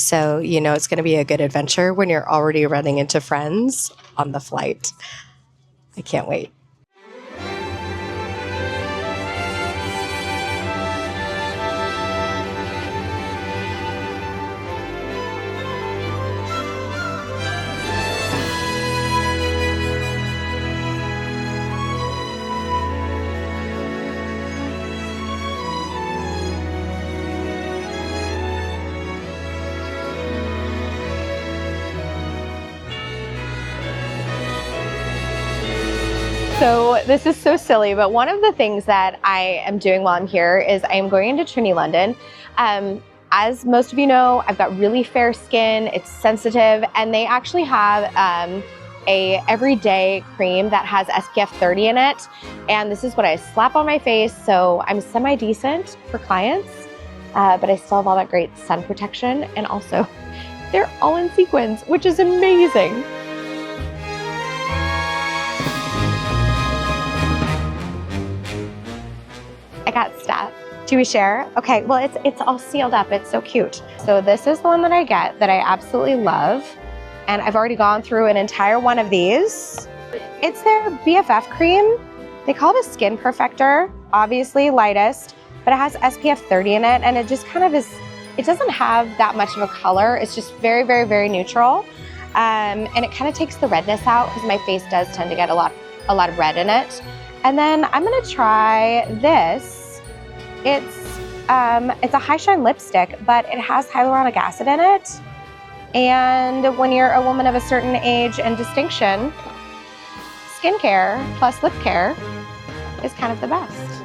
So, you know, it's going to be a good adventure when you're already running into friends on the flight. I can't wait. So this is so silly, but one of the things that I am doing while I'm here is I am going into Trinny London. As most of you know, I've got really fair skin, it's sensitive, and they actually have a everyday cream that has SPF 30 in it. And this is what I slap on my face, so I'm semi-decent for clients, but I still have all that great sun protection, and also they're all in sequins, which is amazing. I got stuff. Do we share? Okay, well, it's all sealed up. It's so cute. So this is the one that I get that I absolutely love. And I've already gone through an entire one of these. It's their BFF cream. They call it a skin perfector, obviously lightest, but it has SPF 30 in it. And it just kind of is, it doesn't have that much of a color. It's just very, very, very neutral. And it kind of takes the redness out because my face does tend to get a lot of red in it. And then I'm gonna try this. It's a high shine lipstick, but it has hyaluronic acid in it. And when you're a woman of a certain age and distinction, skincare plus lip care is kind of the best.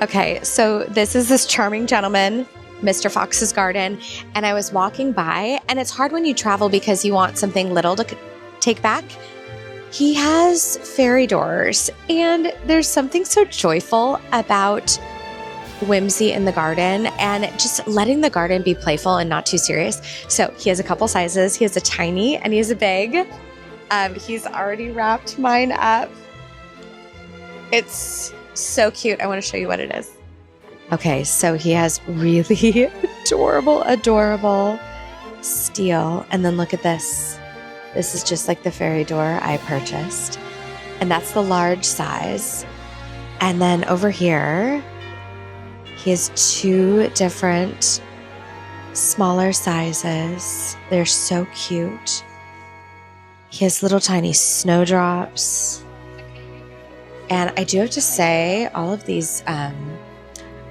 Okay, so this is this charming gentleman, Mr. Fox's Garden, and I was walking by, and it's hard when you travel because you want something little to take back. He has fairy doors, and there's something so joyful about whimsy in the garden and just letting the garden be playful and not too serious. So he has a couple sizes. He has a tiny and he has a big. He's already wrapped mine up. It's so cute. I want to show you what it is. Okay, so he has really adorable steel. And then look at this. This is just like the fairy door I purchased. And that's the large size. And then over here, he has two different smaller sizes. They're so cute. He has little tiny snowdrops. And I do have to say, all of these,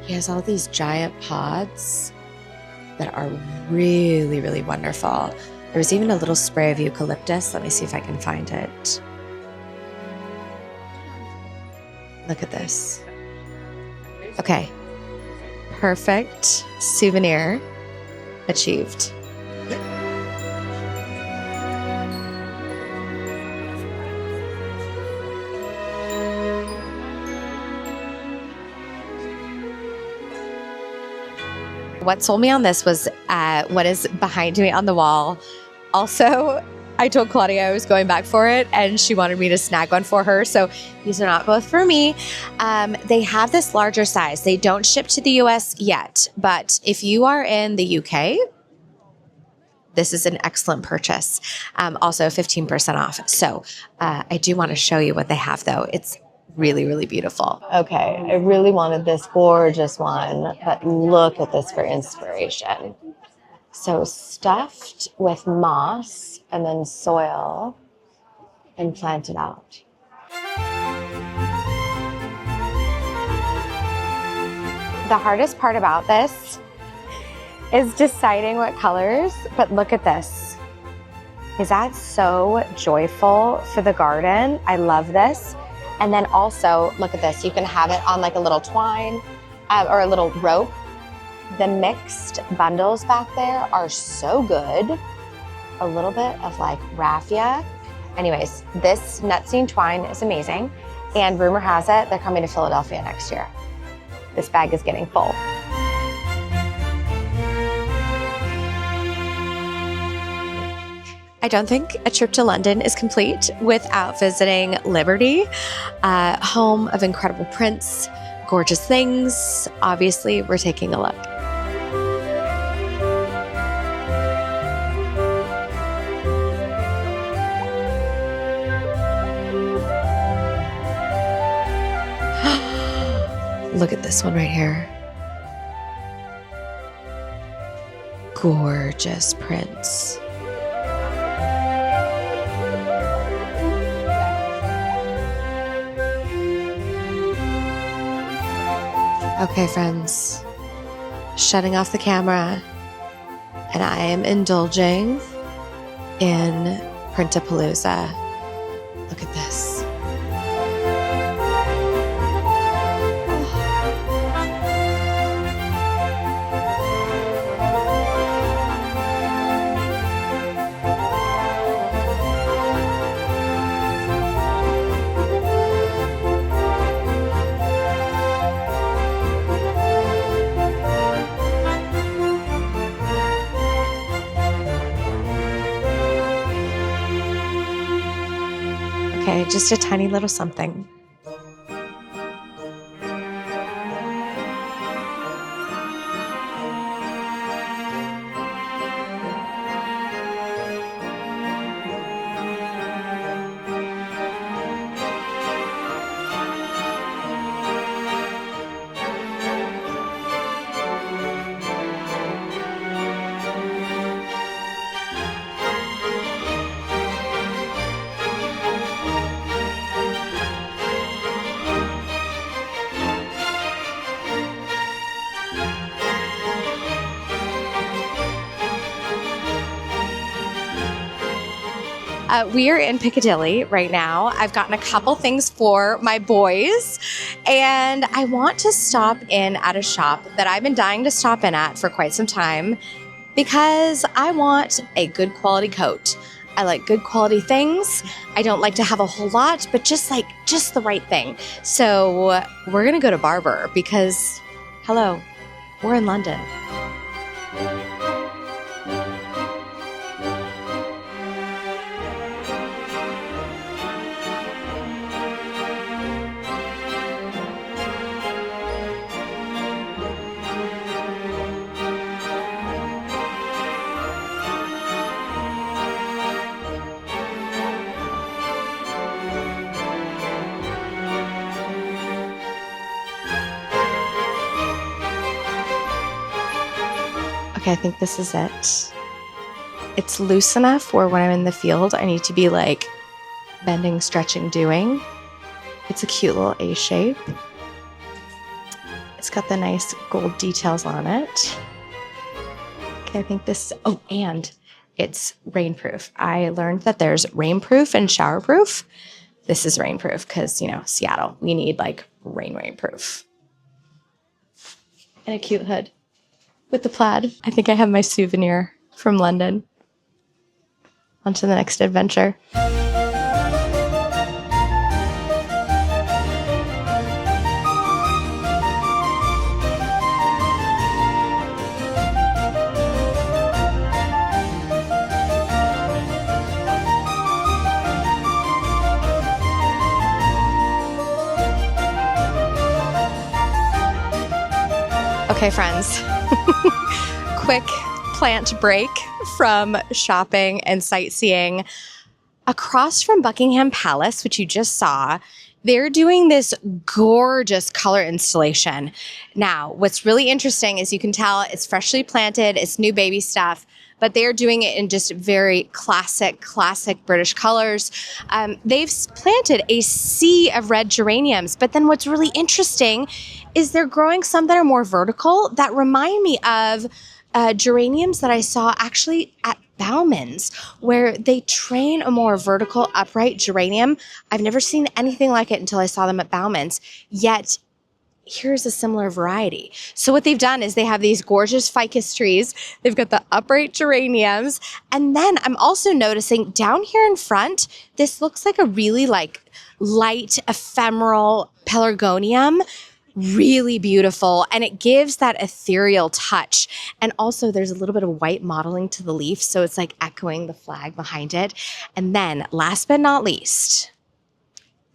he has all these giant pods that are really, really wonderful. There was even a little spray of eucalyptus. Let me see if I can find it. Look at this. Okay. Perfect souvenir achieved. What sold me on this was what is behind me on the wall. Also, I told Claudia I was going back for it, and she wanted me to snag one for her. So these are not both for me. They have this larger size. They don't ship to the US yet, but if you are in the UK, this is an excellent purchase. Also 15% off. So I do want to show you what they have, though. It's really, really beautiful. Okay, I really wanted this gorgeous one, but look at this for inspiration. So stuffed with moss and then soil and planted out. The hardest part about this is deciding what colors, but look at this. Is that so joyful for the garden? I love this. And then also, look at this. You can have it on like a little twine or a little rope. The mixed bundles back there are so good. A little bit of like raffia. Anyways, this nutsine twine is amazing. And rumor has it, they're coming to Philadelphia next year. This bag is getting full. I don't think a trip to London is complete without visiting Liberty, home of incredible prints, gorgeous things. Obviously, we're taking a look. Look at this one right here. Gorgeous prints. Okay, friends, shutting off the camera, and I am indulging in Printapalooza. Look at this. Okay, just a tiny little something. We are in Piccadilly right now. I've gotten a couple things for my boys, and I want to stop in at a shop that I've been dying to stop in at for quite some time because I want a good quality coat. I like good quality things. I don't like to have a whole lot, but just the right thing. So we're gonna go to Barbour because, hello, we're in London. Okay, I think this is it. It's loose enough where when I'm in the field, I need to be like bending, stretching, doing. It's a cute little A shape. It's got the nice gold details on it. Okay, I think this, oh, and it's rainproof. I learned that there's rainproof and showerproof. This is rainproof because, you know, Seattle, we need like rainproof. And a cute hood. With the plaid. I think I have my souvenir from London. On to the next adventure. Okay, friends. Quick plant break from shopping and sightseeing. Across from Buckingham Palace, which you just saw, they're doing this gorgeous color installation. Now, what's really interesting is you can tell it's freshly planted, it's new baby stuff, but they're doing it in just very classic British colors. They've planted a sea of red geraniums, but then what's really interesting is they're growing some that are more vertical that remind me of geraniums that I saw actually at Bauman's, where they train a more vertical, upright geranium. I've never seen anything like it until I saw them at Bauman's, yet here's a similar variety. So what they've done is they have these gorgeous ficus trees. They've got the upright geraniums. And then I'm also noticing down here in front, this looks like a really like light, ephemeral pelargonium. Really beautiful, and it gives that ethereal touch. And also there's a little bit of white modeling to the leaf, so it's like echoing the flag behind it. And then last but not least,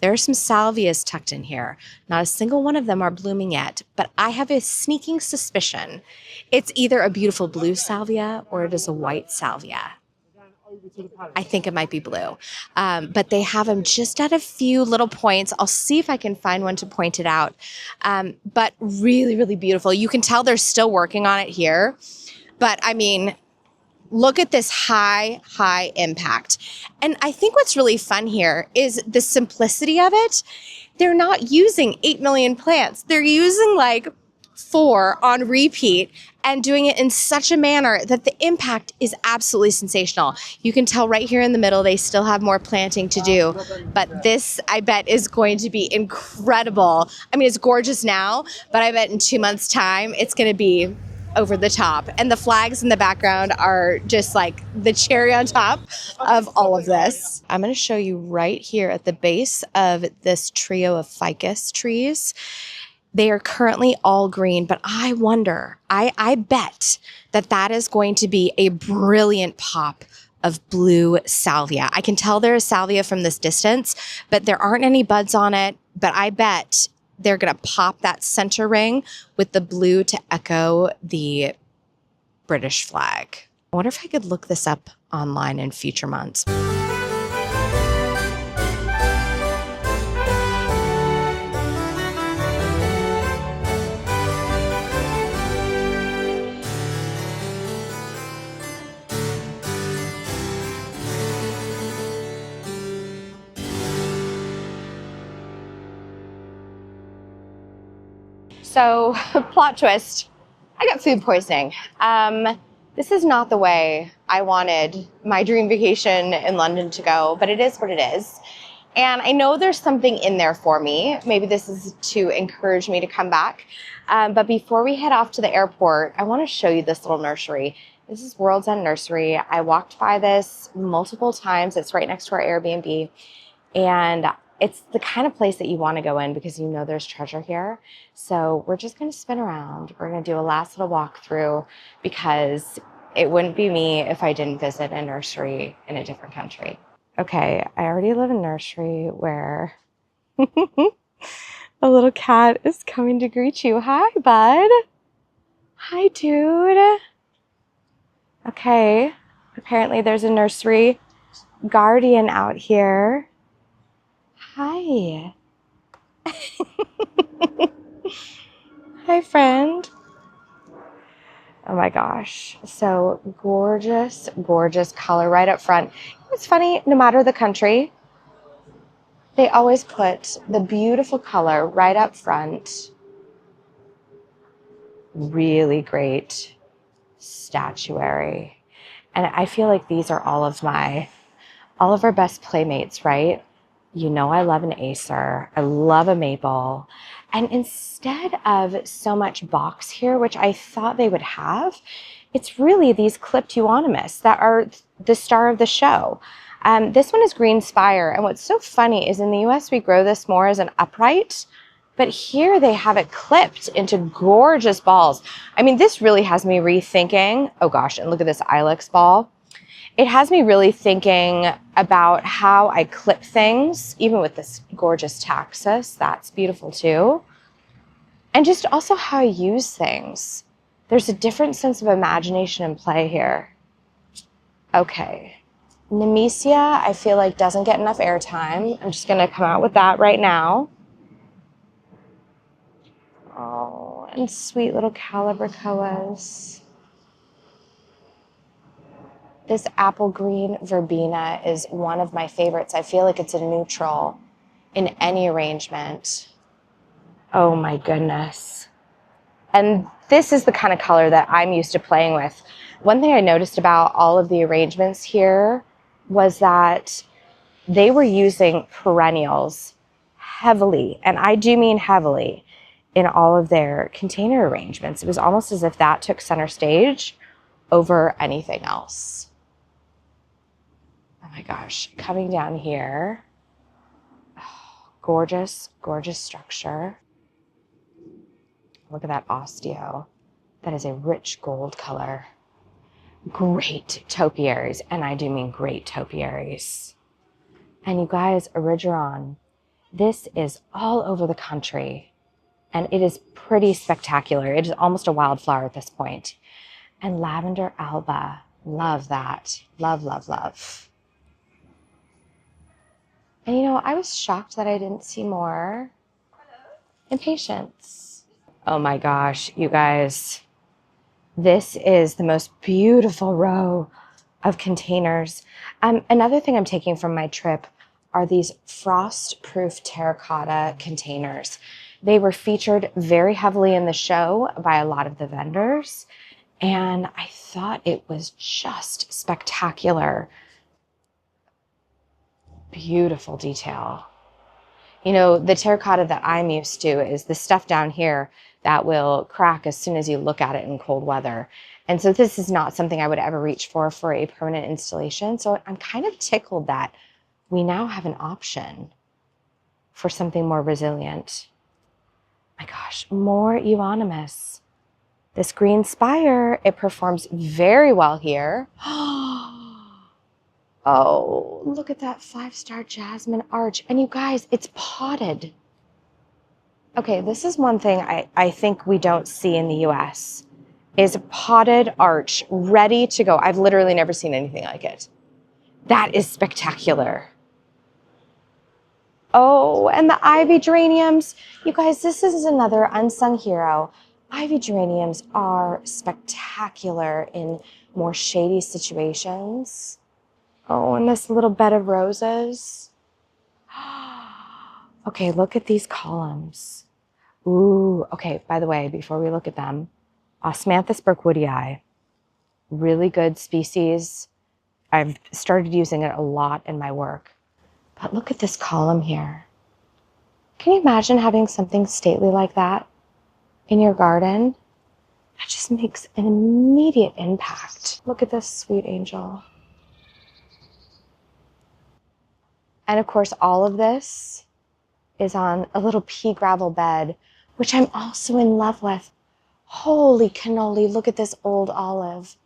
there are some salvias tucked in here. Not a single one of them are blooming yet, but I have a sneaking suspicion it's either a beautiful blue salvia or it is a white salvia. I think it might be blue. But they have them just at a few little points. I'll see if I can find one to point it out. But really, really beautiful. You can tell they're still working on it here. But I mean, look at this high impact. And I think what's really fun here is the simplicity of it. They're not using 8 million plants. They're using like 4 on repeat and doing it in such a manner that the impact is absolutely sensational. You can tell right here in the middle, they still have more planting to do, but this, I bet, is going to be incredible. I mean, it's gorgeous now, but I bet in 2 months' time, it's going to be over the top. And the flags in the background are just like the cherry on top of all of this. I'm going to show you right here at the base of this trio of ficus trees. They are currently all green, but I wonder, I bet that is going to be a brilliant pop of blue salvia. I can tell there is salvia from this distance, but there aren't any buds on it. But I bet they're going to pop that center ring with the blue to echo the British flag. I wonder if I could look this up online in future months. So, plot twist, I got food poisoning. This is not the way I wanted my dream vacation in London to go, but it is what it is. And I know there's something in there for me. Maybe this is to encourage me to come back. But before we head off to the airport, I want to show you this little nursery. This is World's End Nursery. I walked by this multiple times. It's right next to our Airbnb. And it's the kind of place that you want to go in because you know there's treasure here. So we're just going to spin around. We're going to do a last little walk through because it wouldn't be me if I didn't visit a nursery in a different country. Okay, I already live in a nursery where a little cat is coming to greet you. Hi, bud. Hi, dude. Okay, apparently there's a nursery guardian out here. Hi. Hi, friend. Oh my gosh. So gorgeous, gorgeous color right up front. It's funny, no matter the country, they always put the beautiful color right up front. Really great statuary. And I feel like these are all of our best playmates, right? You know, I love an Acer. I love a maple. And instead of so much box here, which I thought they would have, it's really these clipped euonymus that are the star of the show. This one is green spire. And what's so funny is in the US, we grow this more as an upright, but here they have it clipped into gorgeous balls. I mean, this really has me rethinking. Oh gosh, and look at this ilex ball. It has me really thinking about how I clip things, even with this gorgeous taxus. That's beautiful too. And just also how I use things. There's a different sense of imagination and play here. Okay. Nemesia, I feel like doesn't get enough airtime. I'm just going to come out with that right now. Oh, and sweet little calibrachoas. This apple green verbena is one of my favorites. I feel like it's a neutral in any arrangement. Oh my goodness. And this is the kind of color that I'm used to playing with. One thing I noticed about all of the arrangements here was that they were using perennials heavily, and I do mean heavily, in all of their container arrangements. It was almost as if that took center stage over anything else. Oh my gosh, coming down here. Oh, gorgeous, gorgeous structure. Look at that osteo. That is a rich gold color. Great topiaries, and I do mean great topiaries. And you guys, Erigeron, this is all over the country, and it is pretty spectacular. It is almost a wildflower at this point. And lavender alba, love that. Love, love, love. And you know, I was shocked that I didn't see more impatiens. Oh my gosh, you guys. This is the most beautiful row of containers. Another thing I'm taking from my trip are these frost-proof terracotta containers. They were featured very heavily in the show by a lot of the vendors, and I thought it was just spectacular. Beautiful detail. You know, the terracotta that I'm used to is the stuff down here that will crack as soon as you look at it in cold weather. And so this is not something I would ever reach for a permanent installation. So I'm kind of tickled that we now have an option for something more resilient. My gosh, more euonymus. This green spire, it performs very well here. Oh, look at that 5-star jasmine arch. And you guys, it's potted. Okay, this is one thing I think we don't see in the US, is a potted arch ready to go. I've literally never seen anything like it. That is spectacular. Oh, and the ivy geraniums. You guys, this is another unsung hero. Ivy geraniums are spectacular in more shady situations. Oh, and this little bed of roses. Okay, look at these columns. Ooh, okay, by the way, before we look at them, Osmanthus burkwoodii, really good species. I've started using it a lot in my work. But look at this column here. Can you imagine having something stately like that in your garden? That just makes an immediate impact. Look at this sweet angel. And of course, all of this is on a little pea gravel bed, which I'm also in love with. Holy cannoli, look at this old olive.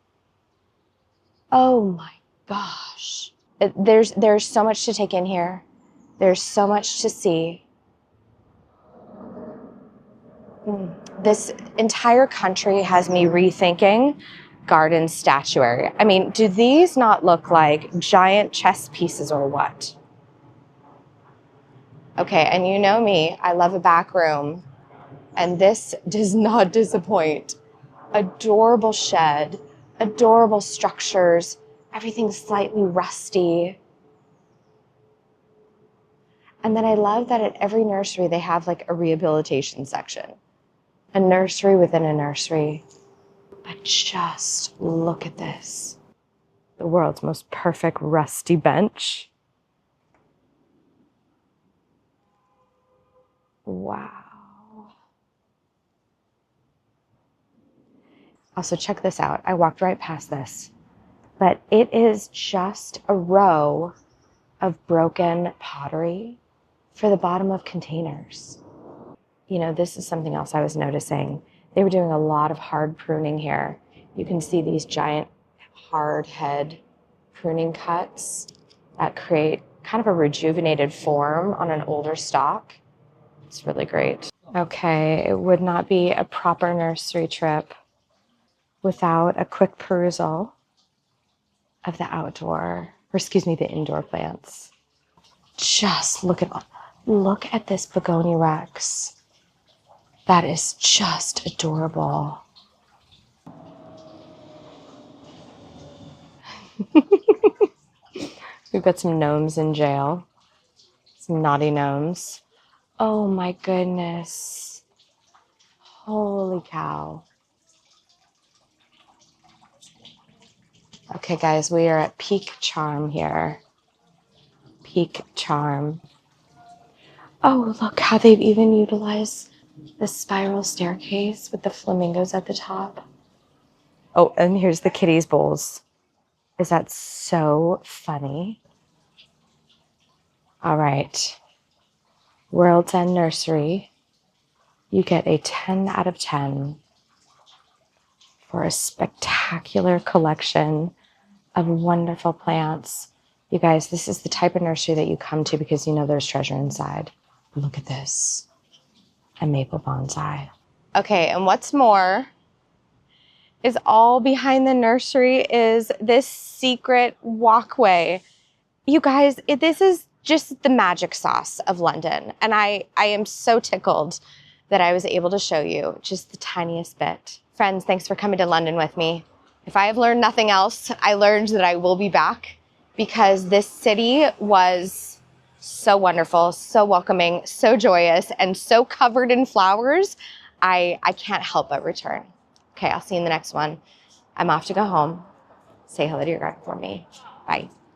Oh my gosh. There's so much to take in here. There's so much to see. This entire country has me rethinking garden statuary. I mean, do these not look like giant chess pieces or what? Okay, and you know me, I love a back room, and this does not disappoint. Adorable shed, adorable structures, everything's slightly rusty. And then I love that at every nursery they have like a rehabilitation section. A nursery within a nursery. But just look at this. The world's most perfect rusty bench. Wow. Also, check this out. I walked right past this, but it is just a row of broken pottery for the bottom of containers. You know, this is something else I was noticing. They were doing a lot of hard pruning here. You can see these giant hard head pruning cuts that create kind of a rejuvenated form on an older stock. It's really great. Okay, it would not be a proper nursery trip without a quick perusal of the the indoor plants. Just look at this begonia rex. That is just adorable. We've got some gnomes in jail. Some naughty gnomes. Oh my goodness. Holy cow. Okay, guys, we are at peak charm here. Peak charm. Oh, look how they've even utilized the spiral staircase with the flamingos at the top. Oh, and here's the kitties' bowls. Is that so funny? All right. World's End Nursery. You get a 10 out of 10 for a spectacular collection of wonderful plants. You guys, this is the type of nursery that you come to because you know there's treasure inside. Look at this. A maple bonsai. Okay, and what's more is all behind the nursery is this secret walkway. You guys, this is just the magic sauce of London. And I am so tickled that I was able to show you just the tiniest bit. Friends, thanks for coming to London with me. If I have learned nothing else, I learned that I will be back because this city was so wonderful, so welcoming, so joyous, and so covered in flowers. I can't help but return. Okay, I'll see you in the next one. I'm off to go home. Say hello to your garden for me. Bye.